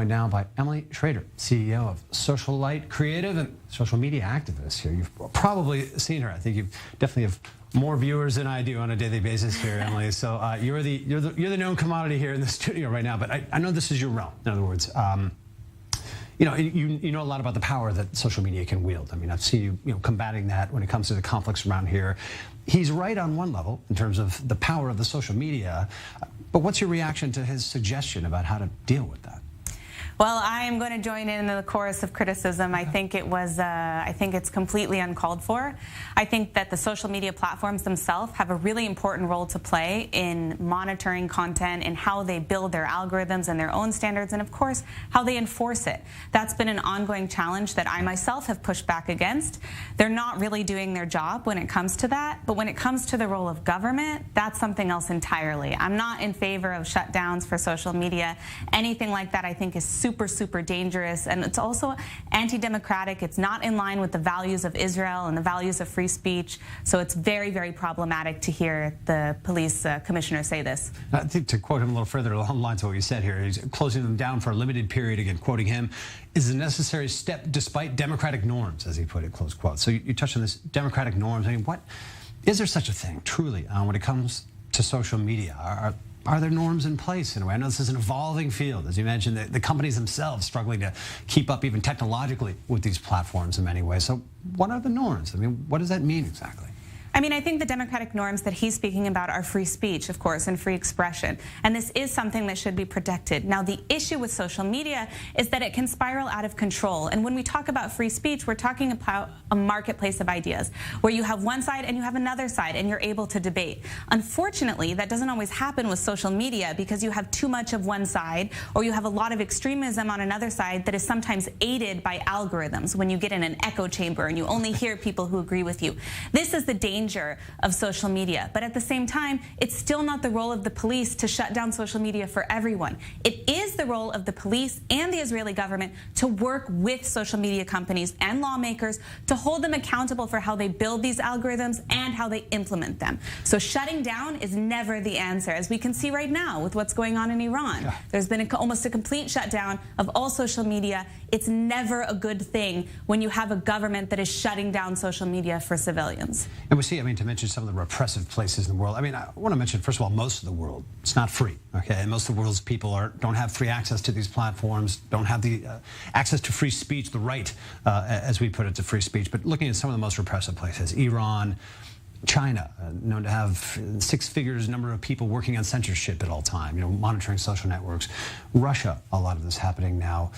joined now by Emily Schrader, CEO of Social Light Creative and social media activist here. You've probably seen her. I think you definitely have more viewers than I do on a daily basis here, Emily. So you're the known commodity here in the studio right now. But I know this is your realm. In other words, you know a lot about the power that social media can wield. I mean, I've seen you combating that when it comes to the conflicts around here. He's right on one level in terms of the power of the social media. But what's your reaction to his suggestion about how to deal with that? Well, I am going to join in the chorus of criticism. I think it's completely uncalled for. I think that the social media platforms themselves have a really important role to play in monitoring content and how they build their algorithms and their own standards, and of course, how they enforce it. That's been an ongoing challenge that I myself have pushed back against. They're not really doing their job when it comes to that, but when it comes to the role of government, that's something else entirely. I'm not in favor of shutdowns for social media. Anything like that I think is super dangerous, and it's also anti-democratic. It's not in line with the values of Israel and the values of free speech. So it's very problematic to hear the police commissioner say this. I think, to quote him a little further along the lines of what you said here, he's closing them down for a limited period, again quoting him, is a necessary step despite democratic norms, as he put it, close quote. So you touched on this, democratic norms. I mean, what is there such a thing truly when it comes to social media? Are there norms in place in a way? I know this is an evolving field, as you mentioned, the companies themselves struggling to keep up even technologically with these platforms in many ways. So what are the norms? I mean, what does that mean exactly? I mean, I think the democratic norms that he's speaking about are free speech, of course, and free expression. And this is something that should be protected. Now, the issue with social media is that it can spiral out of control. And when we talk about free speech, we're talking about a marketplace of ideas where you have one side and you have another side and you're able to debate. Unfortunately, that doesn't always happen with social media because you have too much of one side or you have a lot of extremism on another side that is sometimes aided by algorithms when you get in an echo chamber and you only hear people who agree with you. This is the danger of social media. But at the same time, it's still not the role of the police to shut down social media for everyone. It is the role of the police and the Israeli government to work with social media companies and lawmakers to hold them accountable for how they build these algorithms and how they implement them. So shutting down is never the answer, as we can see right now with what's going on in Iran. Yeah. There's been almost a complete shutdown of all social media. It's never a good thing when you have a government that is shutting down social media for civilians. And we see, I mean, to mention some of the repressive places in the world, I mean, I want to mention, first of all, most of the world, it's not free, okay? And most of the world's people don't have free access to these platforms, don't have the access to free speech, the right, as we put it, to free speech. But looking at some of the most repressive places, Iran, China, known to have six figures number of people working on censorship at all time, monitoring social networks. Russia, a lot of this happening now.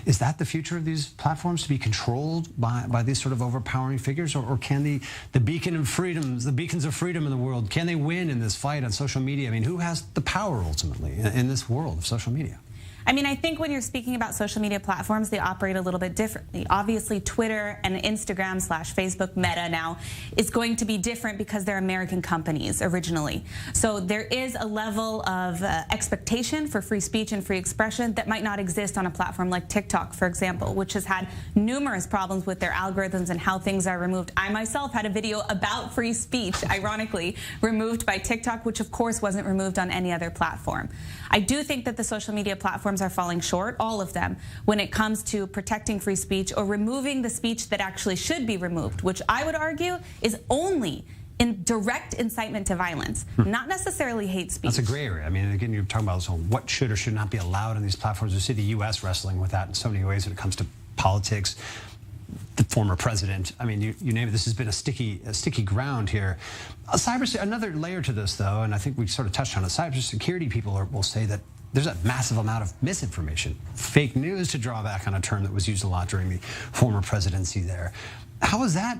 Is that the future of these platforms, to be controlled by these sort of overpowering figures, or can the beacons of freedom in the world, can they win in this fight on social media? I mean, who has the power ultimately in this world of social media? I mean, I think when you're speaking about social media platforms, they operate a little bit differently. Obviously, Twitter and Instagram / Facebook Meta now is going to be different because they're American companies originally. So there is a level of expectation for free speech and free expression that might not exist on a platform like TikTok, for example, which has had numerous problems with their algorithms and how things are removed. I myself had a video about free speech, ironically, removed by TikTok, which of course wasn't removed on any other platform. I do think that the social media platforms are falling short, all of them, when it comes to protecting free speech or removing the speech that actually should be removed, which I would argue is only in direct incitement to violence, not necessarily hate speech. That's a gray area. I mean, again, you're talking about what should or should not be allowed in these platforms. We see the U.S. wrestling with that in so many ways when it comes to politics. The former president, I mean, you name it, this has been a sticky ground here. Another layer to this, though, and I think we sort of touched on it, cybersecurity people will say that there's a massive amount of misinformation, fake news, to draw back on a term that was used a lot during the former presidency there. How is that,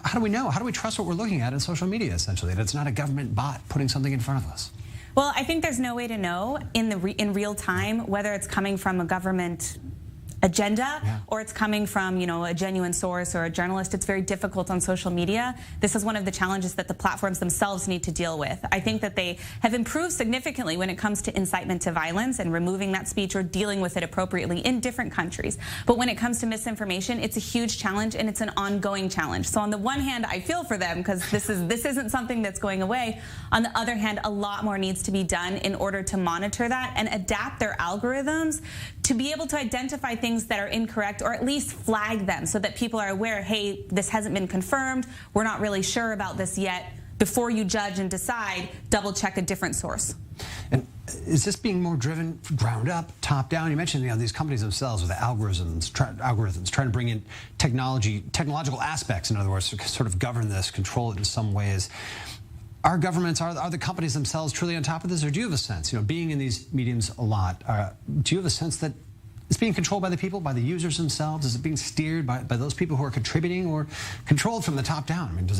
how do we know? How do we trust what we're looking at in social media, essentially, that it's not a government bot putting something in front of us? Well, I think there's no way to know in real time whether it's coming from a government agenda, or it's coming from, a genuine source or a journalist. It's very difficult on social media. This is one of the challenges that the platforms themselves need to deal with. I think that they have improved significantly when it comes to incitement to violence and removing that speech or dealing with it appropriately in different countries. But when it comes to misinformation, it's a huge challenge, and it's an ongoing challenge. So on the one hand, I feel for them because this isn't something that's going away. On the other hand, a lot more needs to be done in order to monitor that and adapt their algorithms to be able to identify things that are incorrect, or at least flag them so that people are aware, hey, this hasn't been confirmed, we're not really sure about this yet. Before you judge and decide, double check a different source. And is this being more driven ground up, top down? You mentioned these companies themselves with the algorithms trying to bring in technological aspects, in other words, to sort of govern this, control it in some ways. Are governments, are the companies themselves truly on top of this, or do you have a sense, being in these mediums a lot, do you have a sense that it's being controlled by the people, by the users themselves? Is it being steered by those people who are contributing, or controlled from the top down? I mean, does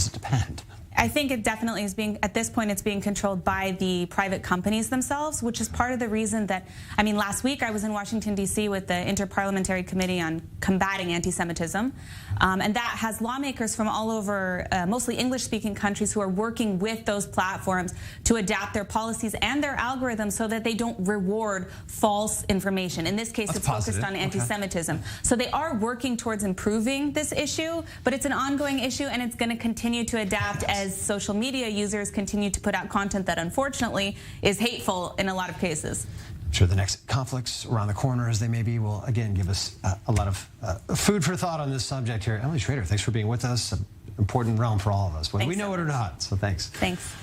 it depend? I think it definitely is at this point, it's being controlled by the private companies themselves, which is part of the reason that, last week I was in Washington, D.C. with the Interparliamentary Committee on Combating Anti-Semitism, and that has lawmakers from all over, mostly English-speaking countries, who are working with those platforms to adapt their policies and their algorithms so that they don't reward false information. In this case, it's focused on anti-Semitism. Okay. So they are working towards improving this issue, but it's an ongoing issue, and it's going to continue to adapt as social media users continue to put out content that unfortunately is hateful in a lot of cases. I'm sure the next conflicts around the corner, as they may be, will again give us a lot of food for thought on this subject here. Emily Schrader, thanks for being with us. An important realm for all of us, whether we know it or not. So thanks. Thanks.